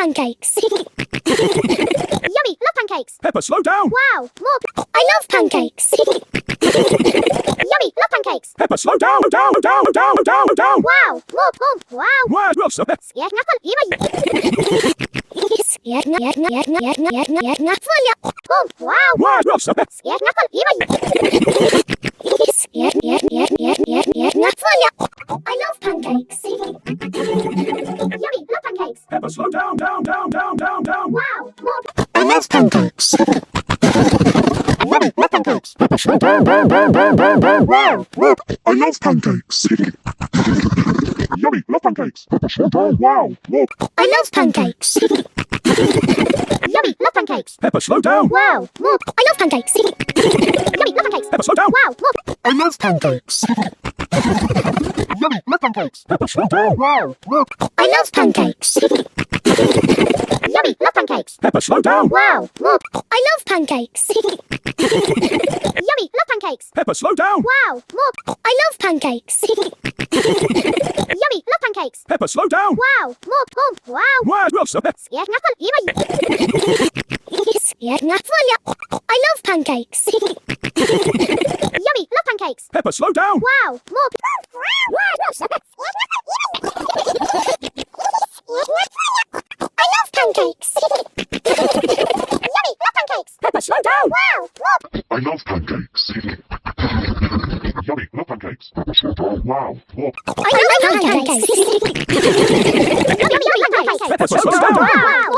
pancakes. Yummy, love pancakes. Peppa, slow down. Wow, more. I love pancakes. Yummy, love pancakes. Peppa, slow down. Down. Wow, more. Wow. Where's Wilson? Scared knuckle, Scared wow. Where's Wilson? Scared knuckle, Scared I love pancakes. Yummy, love pancakes. Peppa, slow down. Down. Wow, more. I love pancakes. Yummy, love pancakes. Peppa, slow down. Wow, look, I love pancakes. Yummy, love pancakes. Peppa, slow down. Wow, look, I love pancakes. Yummy, love pancakes. Peppa, slow down. Wow, more. I love pancakes. Yummy, love pancakes. Peppa, slow down. Wow, more. I love pancakes. Yummy, love pancakes. Peppa, slow down. Wow, look, I love pancakes. Yummy, love pancakes. Peppa, slow down. Wow, more. I love pancakes. Yummy, love pancakes. Peppa, slow down. Wow, more. I love pancakes. Yummy, love pancakes. Peppa, slow down. Wow, more. Wow. Where's Wilson? Scared knuckle, Scared knuckle. I love pancakes. Yummy, love pancakes. Peppa, slow down. Wow, more. I love pancakes. Yummy, love pancakes. Peppa, slow down. Wow, more. I love pancakes. Yummy, love pancakes. Peppa, slow down. Wow, look, I love pancakes. Yummy, love pancakes. Peppa, slow down. Wow.